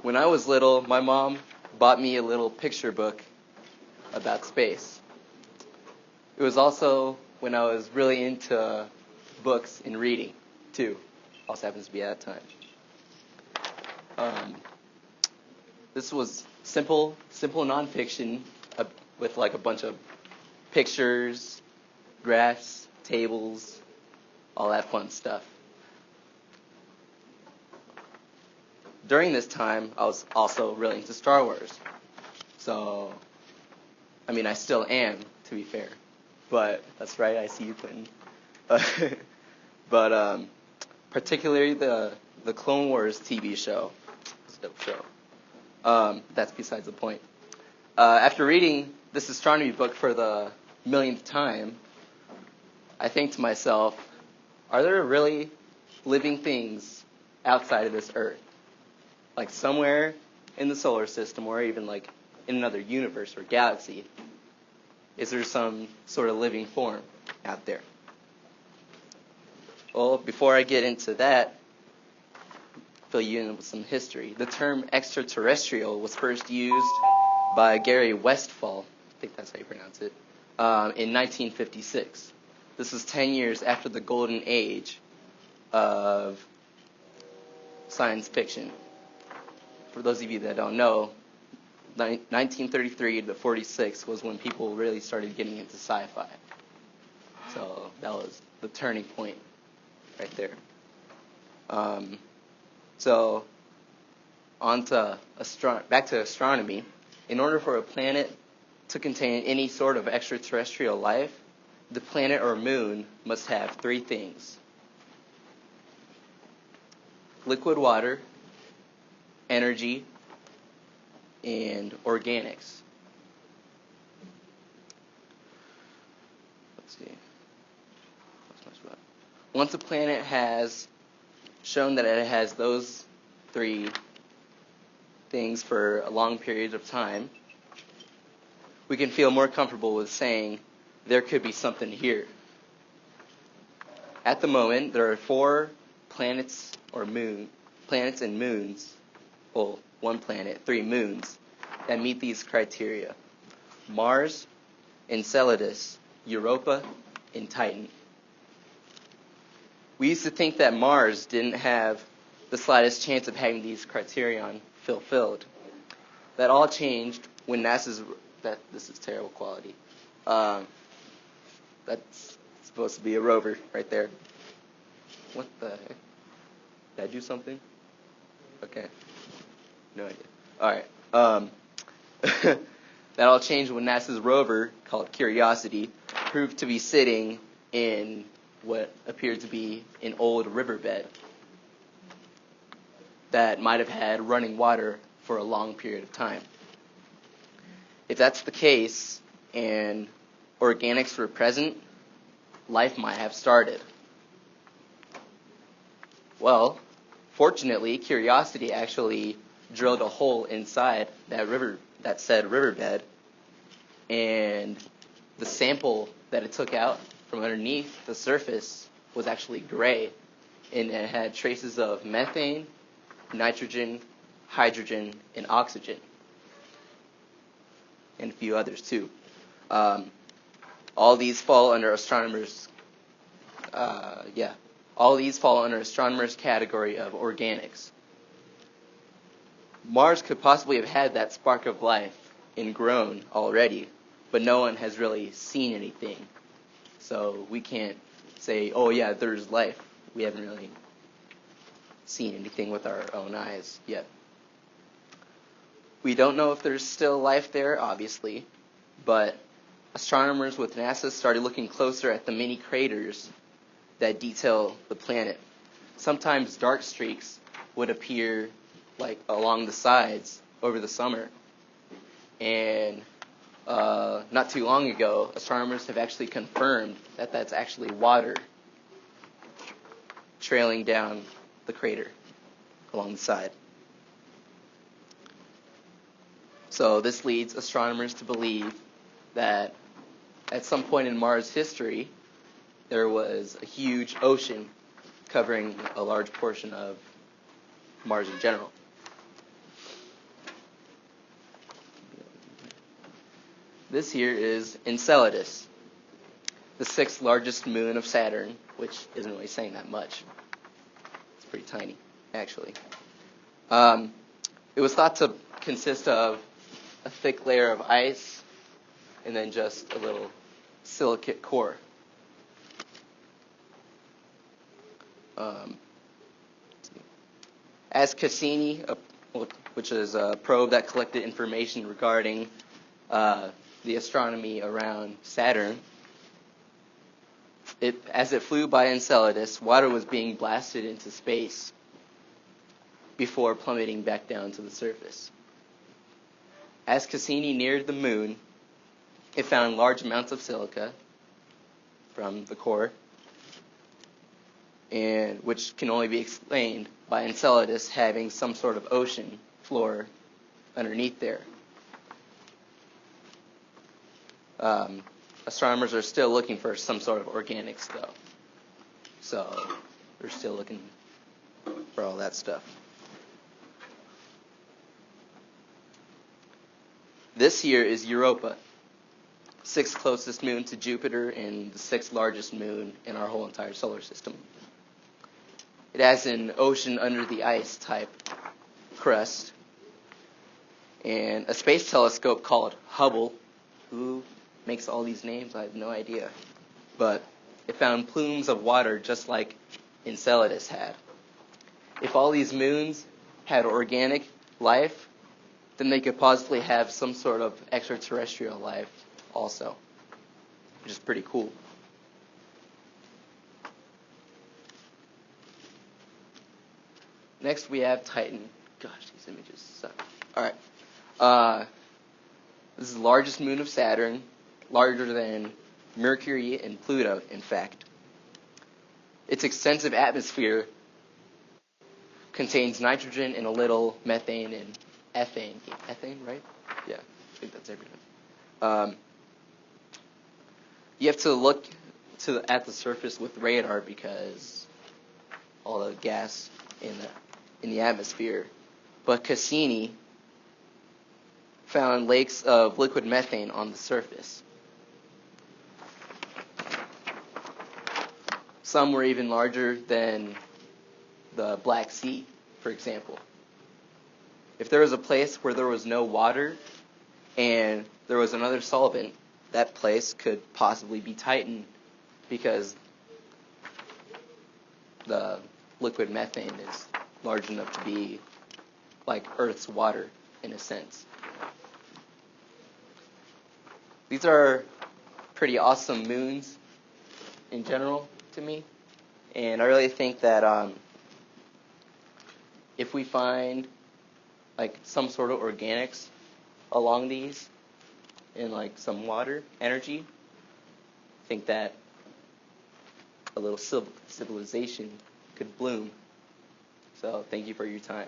When I was little, my mom bought me a little picture book about space. It was also when I was really into books and reading, too. Also happens to be at that time. This was simple nonfiction with like a bunch of pictures, graphs, tables, all that fun stuff. During this time, I was also really into Star Wars. So, I mean, I still am, to be fair. But, that's right, I see you, Quentin. But particularly the Clone Wars TV show. It's a dope show. That's besides the point. After reading this astronomy book for the millionth time, I think to myself, are there really living things outside of this Earth? Like somewhere in the solar system or even like in another universe or galaxy, is there some sort of living form out there? Well, before I get into that, fill you in with some history. The term extraterrestrial was first used by Gary Westphal, I think that's how you pronounce it, in 1956. This was 10 years after the golden age of science fiction. For those of you that don't know, 1933 to 46 was when people really started getting into sci-fi. So that was the turning point right there. So back to astronomy. In order for a planet to contain any sort of extraterrestrial life, the planet or moon must have three things: liquid water, energy, and organics. Let's see. Once a planet has shown that it has those three things for a long period of time, we can feel more comfortable with saying there could be something here. At the moment, there are 4 planets and moons. Well, 1 planet, 3 moons that meet these criteria: Mars, Enceladus, Europa, and Titan. We used to think that Mars didn't have the slightest chance of having these criterion fulfilled. That all changed when this is terrible quality. That's supposed to be a rover right there. What the heck? Did I do something? Okay. No idea. Alright. That all changed when NASA's rover, called Curiosity, proved to be sitting in what appeared to be an old riverbed that might have had running water for a long period of time. If that's the case, and organics were present, life might have started. Well, fortunately, Curiosity actually drilled a hole inside that said riverbed, and the sample that it took out from underneath the surface was actually gray, and it had traces of methane, nitrogen, hydrogen, and oxygen, and a few others too. All these fall under astronomers' category of organics. Mars could possibly have had that spark of life and grown already, but no one has really seen anything. So we can't say, oh yeah, there's life. We haven't really seen anything with our own eyes yet. We don't know if there's still life there, obviously, but astronomers with NASA started looking closer at the many craters that detail the planet. Sometimes dark streaks would appear like along the sides over the summer. And not too long ago, astronomers have actually confirmed that that's actually water trailing down the crater along the side. So this leads astronomers to believe that at some point in Mars' history, there was a huge ocean covering a large portion of Mars in general. this here is Enceladus, the sixth largest moon of Saturn, which isn't really saying that much. It's pretty tiny, actually. It was thought to consist of a thick layer of ice and then just a little silicate core. As Cassini, which is a probe that collected information regarding the astronomy around Saturn, as it flew by Enceladus, water was being blasted into space before plummeting back down to the surface. As Cassini neared the moon, it found large amounts of silica from the core, and which can only be explained by Enceladus having some sort of ocean floor underneath there. Astronomers are still looking for some sort of organics, though. So they're still looking for all that stuff. This here is Europa, sixth closest moon to Jupiter and the sixth largest moon in our whole entire solar system. It has an ocean under the ice type crust, and a space telescope called Hubble. Who makes all these names? I have no idea. But it found plumes of water just like Enceladus had. If all these moons had organic life, then they could possibly have some sort of extraterrestrial life also, which is pretty cool. Next we have Titan. Gosh, these images suck. Alright. This is the largest moon of Saturn, larger than Mercury and Pluto, in fact. Its extensive atmosphere contains nitrogen and a little methane and ethane. Ethane, right? Yeah, I think that's everything. You have to look at the surface with radar because all the gas in the atmosphere. But Cassini found lakes of liquid methane on the surface. Some were even larger than the Black Sea, for example. If there was a place where there was no water and there was another solvent, that place could possibly be Titan because the liquid methane is large enough to be like Earth's water in a sense. These are pretty awesome moons in general to me, and I really think that if we find like some sort of organics along these and like some water energy, I think that a little civilization could bloom. So thank you for your time.